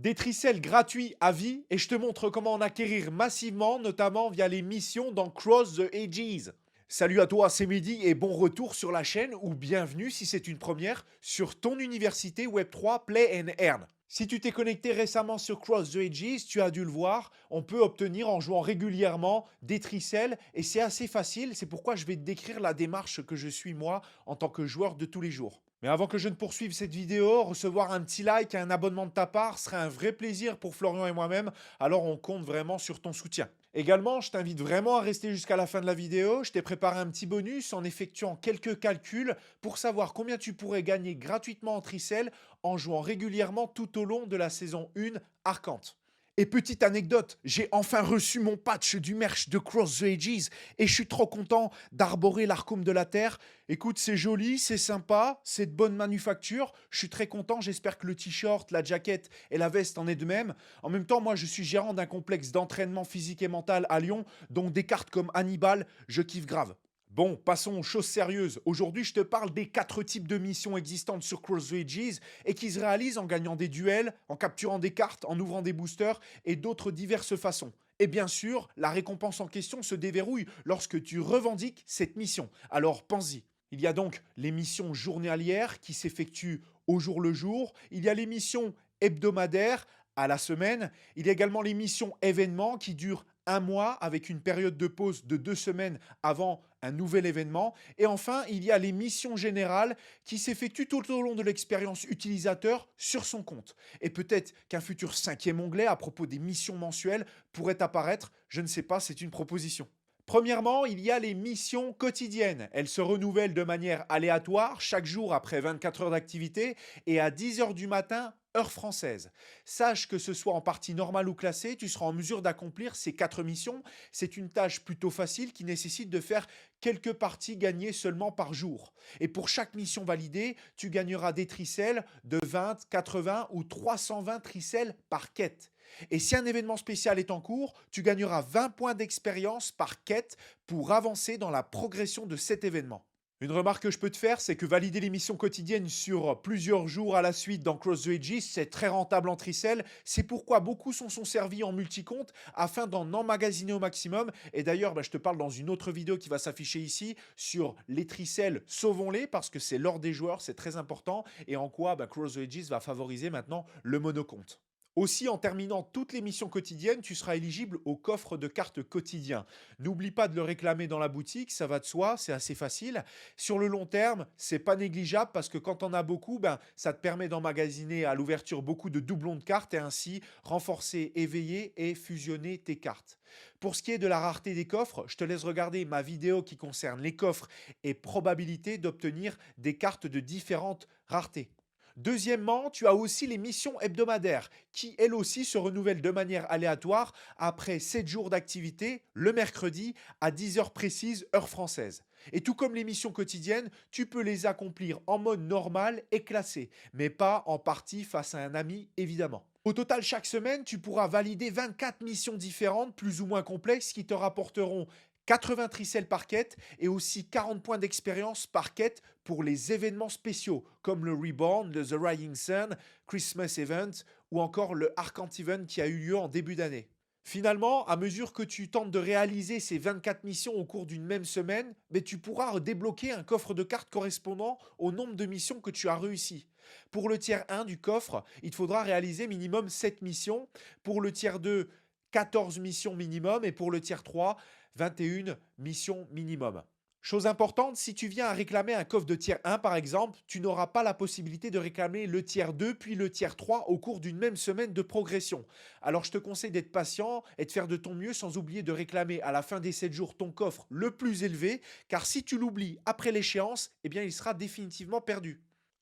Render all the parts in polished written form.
Des tricelles gratuits à vie et je te montre comment en acquérir massivement, notamment via les missions dans Cross the Ages. Salut à toi, c'est Mehdi et bon retour sur la chaîne ou bienvenue si c'est une première sur ton université Web3 Play and Earn. Si tu t'es connecté récemment sur Cross the Ages, tu as dû le voir, on peut obtenir en jouant régulièrement des tricelles et c'est assez facile, c'est pourquoi je vais te décrire la démarche que je suis moi en tant que joueur de tous les jours. Mais avant que je ne poursuive cette vidéo, recevoir un petit like et un abonnement de ta part serait un vrai plaisir pour Florian et moi-même, alors on compte vraiment sur ton soutien. Également, je t'invite vraiment à rester jusqu'à la fin de la vidéo. Je t'ai préparé un petit bonus en effectuant quelques calculs pour savoir combien tu pourrais gagner gratuitement en tricelle en jouant régulièrement tout au long de la saison 1 Arcante. Et petite anecdote, j'ai enfin reçu mon patch du merch de Cross the Ages et je suis trop content d'arborer l'arcum de la Terre. Écoute, c'est joli, c'est sympa, c'est de bonne manufacture. Je suis très content, j'espère que le t-shirt, la jaquette et la veste en est de même. En même temps, moi je suis gérant d'un complexe d'entraînement physique et mental à Lyon, donc des cartes comme Hannibal, je kiffe grave. Bon, passons aux choses sérieuses. Aujourd'hui, je te parle des 4 types de missions existantes sur Cross the Ages et qui se réalisent en gagnant des duels, en capturant des cartes, en ouvrant des boosters et d'autres diverses façons. Et bien sûr, la récompense en question se déverrouille lorsque tu revendiques cette mission. Alors pense-y. Il y a donc les missions journalières qui s'effectuent au jour le jour. Il y a les missions hebdomadaires à la semaine. Il y a également les missions événements qui durent un mois avec une période de pause de 2 semaines avant un nouvel événement. Et enfin, il y a les missions générales qui s'effectuent tout au long de l'expérience utilisateur sur son compte. Et peut-être qu'un futur cinquième onglet à propos des missions mensuelles pourrait apparaître. Je ne sais pas, c'est une proposition. Premièrement, il y a les missions quotidiennes. Elles se renouvellent de manière aléatoire chaque jour après 24 heures d'activité et à 10 heures du matin, heure française. Sache que ce soit en partie normale ou classée, tu seras en mesure d'accomplir ces 4 missions. C'est une tâche plutôt facile qui nécessite de faire quelques parties gagnées seulement par jour. Et pour chaque mission validée, tu gagneras des tricelles de 20, 80 ou 320 tricelles par quête. Et si un événement spécial est en cours, tu gagneras 20 points d'expérience par quête pour avancer dans la progression de cet événement. Une remarque que je peux te faire, c'est que valider les missions quotidiennes sur plusieurs jours à la suite dans Cross the Ages, c'est très rentable en tricelle. C'est pourquoi beaucoup sont servis en multicompte afin d'en emmagasiner au maximum. Et d'ailleurs, je te parle dans une autre vidéo qui va s'afficher ici sur les tricelles, sauvons-les parce que c'est l'ordre des joueurs, c'est très important. Et en quoi Cross the Ages va favoriser maintenant le monocompte. Aussi, en terminant toutes les missions quotidiennes, tu seras éligible au coffre de cartes quotidien. N'oublie pas de le réclamer dans la boutique, ça va de soi, c'est assez facile. Sur le long terme, c'est pas négligeable parce que quand on a beaucoup, ça te permet d'emmagasiner à l'ouverture beaucoup de doublons de cartes et ainsi renforcer, éveiller et fusionner tes cartes. Pour ce qui est de la rareté des coffres, je te laisse regarder ma vidéo qui concerne les coffres et probabilité d'obtenir des cartes de différentes raretés. Deuxièmement, tu as aussi les missions hebdomadaires qui, elles aussi, se renouvellent de manière aléatoire après 7 jours d'activité, le mercredi, à 10 heures précises, heure française. Et tout comme les missions quotidiennes, tu peux les accomplir en mode normal et classé, mais pas en partie face à un ami, évidemment. Au total, chaque semaine, tu pourras valider 24 missions différentes, plus ou moins complexes, qui te rapporteront 80 tricelles par quête et aussi 40 points d'expérience par quête pour les événements spéciaux comme le Reborn, le The Rising Sun, Christmas Event ou encore le Arcant Event qui a eu lieu en début d'année. Finalement, à mesure que tu tentes de réaliser ces 24 missions au cours d'une même semaine, tu pourras débloquer un coffre de cartes correspondant au nombre de missions que tu as réussi. Pour le tiers 1 du coffre, il te faudra réaliser minimum 7 missions. Pour le tiers 2, 14 missions minimum. Et pour le tiers 3, 21 missions minimum. Chose importante, si tu viens à réclamer un coffre de tiers 1 par exemple, tu n'auras pas la possibilité de réclamer le tiers 2 puis le tiers 3 au cours d'une même semaine de progression. Alors je te conseille d'être patient et de faire de ton mieux sans oublier de réclamer à la fin des 7 jours ton coffre le plus élevé car si tu l'oublies après l'échéance, il sera définitivement perdu.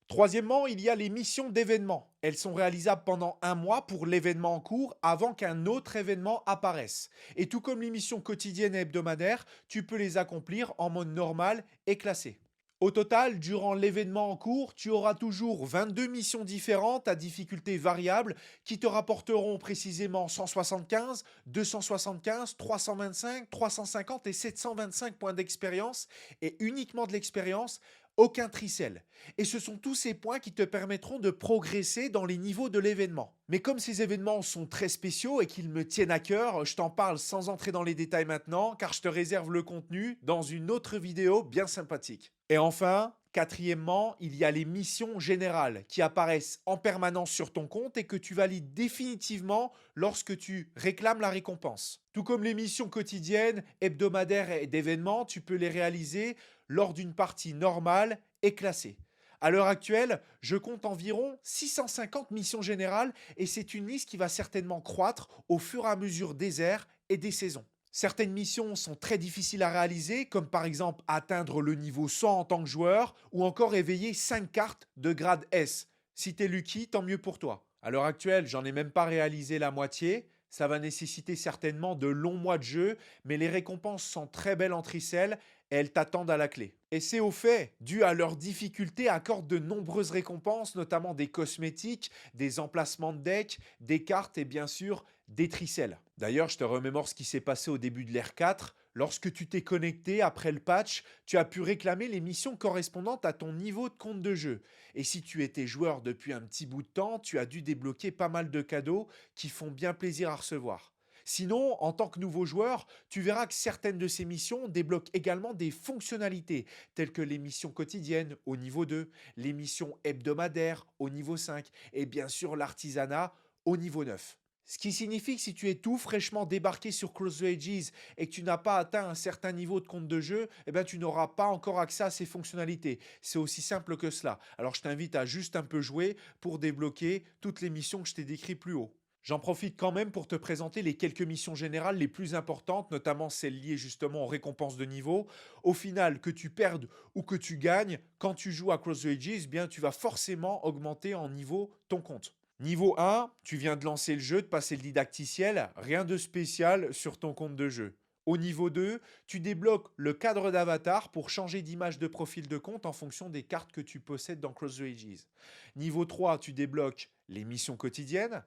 Troisièmement, il y a les missions d'événements. Elles sont réalisables pendant un mois pour l'événement en cours avant qu'un autre événement apparaisse. Et tout comme les missions quotidiennes et hebdomadaires, tu peux les accomplir en mode normal et classé. Au total, durant l'événement en cours, tu auras toujours 22 missions différentes à difficulté variable qui te rapporteront précisément 175, 275, 325, 350 et 725 points d'expérience et uniquement de l'expérience aucun tricelle. Et ce sont tous ces points qui te permettront de progresser dans les niveaux de l'événement. Mais comme ces événements sont très spéciaux et qu'ils me tiennent à cœur, je t'en parle sans entrer dans les détails maintenant, car je te réserve le contenu dans une autre vidéo bien sympathique. Et enfin, quatrièmement, il y a les missions générales qui apparaissent en permanence sur ton compte et que tu valides définitivement lorsque tu réclames la récompense. Tout comme les missions quotidiennes, hebdomadaires et d'événements, tu peux les réaliser lors d'une partie normale et classée. À l'heure actuelle, je compte environ 650 missions générales et c'est une liste qui va certainement croître au fur et à mesure des ères et des saisons. Certaines missions sont très difficiles à réaliser, comme par exemple atteindre le niveau 100 en tant que joueur, ou encore éveiller 5 cartes de grade S. Si t'es lucky, tant mieux pour toi. À l'heure actuelle, j'en ai même pas réalisé la moitié. Ça va nécessiter certainement de longs mois de jeu, mais les récompenses sont très belles en tricelle et elles t'attendent à la clé. Et c'est au fait, dû à leur difficulté, accorde de nombreuses récompenses, notamment des cosmétiques, des emplacements de deck, des cartes et bien sûr des tricelles. D'ailleurs, je te remémore ce qui s'est passé au début de l'ère 4. Lorsque tu t'es connecté après le patch, tu as pu réclamer les missions correspondantes à ton niveau de compte de jeu. Et si tu étais joueur depuis un petit bout de temps, tu as dû débloquer pas mal de cadeaux qui font bien plaisir à recevoir. Sinon, en tant que nouveau joueur, tu verras que certaines de ces missions débloquent également des fonctionnalités, telles que les missions quotidiennes au niveau 2, les missions hebdomadaires au niveau 5 et bien sûr l'artisanat au niveau 9. Ce qui signifie que si tu es tout fraîchement débarqué sur Cross the Ages et que tu n'as pas atteint un certain niveau de compte de jeu, eh ben tu n'auras pas encore accès à ces fonctionnalités. C'est aussi simple que cela. Alors je t'invite à juste un peu jouer pour débloquer toutes les missions que je t'ai décrites plus haut. J'en profite quand même pour te présenter les quelques missions générales les plus importantes, notamment celles liées justement aux récompenses de niveau. Au final, que tu perdes ou que tu gagnes, quand tu joues à Cross the Ages, bien tu vas forcément augmenter en niveau ton compte. Niveau 1, tu viens de lancer le jeu, de passer le didacticiel, rien de spécial sur ton compte de jeu. Au niveau 2, tu débloques le cadre d'avatar pour changer d'image de profil de compte en fonction des cartes que tu possèdes dans Cross the Ages. Niveau 3, tu débloques les missions quotidiennes.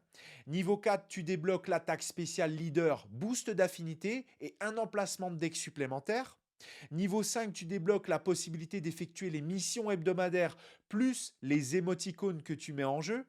Niveau 4, tu débloques l'attaque spéciale leader, boost d'affinité et un emplacement de deck supplémentaire. Niveau 5, tu débloques la possibilité d'effectuer les missions hebdomadaires plus les émoticônes que tu mets en jeu.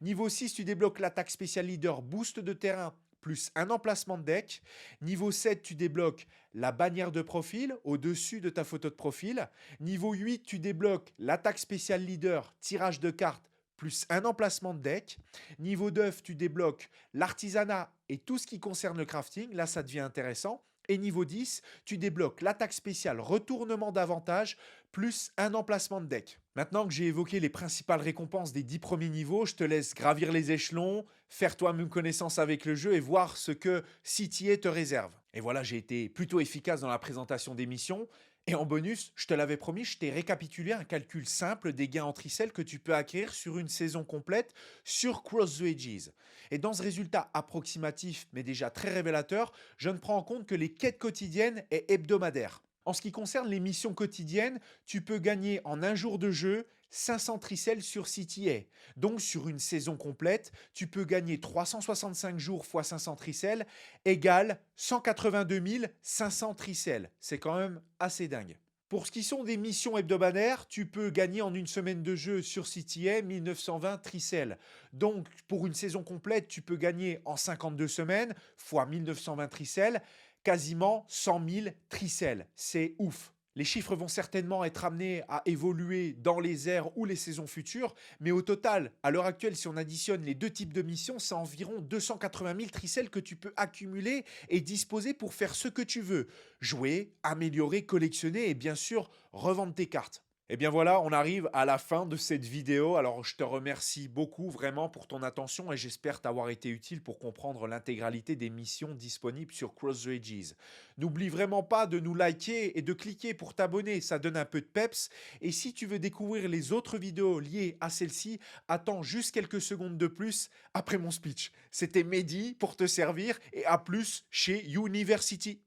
Niveau 6, tu débloques l'attaque spéciale leader boost de terrain plus un emplacement de deck. Niveau 7, tu débloques la bannière de profil au-dessus de ta photo de profil. Niveau 8, tu débloques l'attaque spéciale leader tirage de cartes plus un emplacement de deck. Niveau 9, tu débloques l'artisanat et tout ce qui concerne le crafting. Là, ça devient intéressant. Et niveau 10, tu débloques l'attaque spéciale retournement d'avantage plus un emplacement de deck. Maintenant que j'ai évoqué les principales récompenses des 10 premiers niveaux, je te laisse gravir les échelons, faire toi-même connaissance avec le jeu et voir ce que CTA te réserve. Et voilà, j'ai été plutôt efficace dans la présentation des missions. Et en bonus, je te l'avais promis, je t'ai récapitulé un calcul simple des gains en tricelle que tu peux acquérir sur une saison complète sur Cross the Ages. Et dans ce résultat approximatif, mais déjà très révélateur, je ne prends en compte que les quêtes quotidiennes et hebdomadaires. En ce qui concerne les missions quotidiennes, tu peux gagner en un jour de jeu 500 tricelles sur CTA. Donc sur une saison complète, tu peux gagner 365 jours x 500 tricelles égale 182 500 tricelles. C'est quand même assez dingue. Pour ce qui sont des missions hebdomadaires, tu peux gagner en une semaine de jeu sur CTA 1920 tricelles. Donc pour une saison complète, tu peux gagner en 52 semaines x 1920 tricelles quasiment 100 000 tricelles. C'est ouf. Les chiffres vont certainement être amenés à évoluer dans les ères ou les saisons futures, mais au total, à l'heure actuelle, si on additionne les deux types de missions, c'est environ 280 000 tricelles que tu peux accumuler et disposer pour faire ce que tu veux. Jouer, améliorer, collectionner et bien sûr revendre tes cartes. Et bien voilà, on arrive à la fin de cette vidéo. Alors je te remercie beaucoup vraiment pour ton attention et j'espère t'avoir été utile pour comprendre l'intégralité des missions disponibles sur Cross the Ages. N'oublie vraiment pas de nous liker et de cliquer pour t'abonner, ça donne un peu de peps. Et si tu veux découvrir les autres vidéos liées à celle-ci, attends juste quelques secondes de plus après mon speech. C'était Mehdi pour te servir et à plus chez University.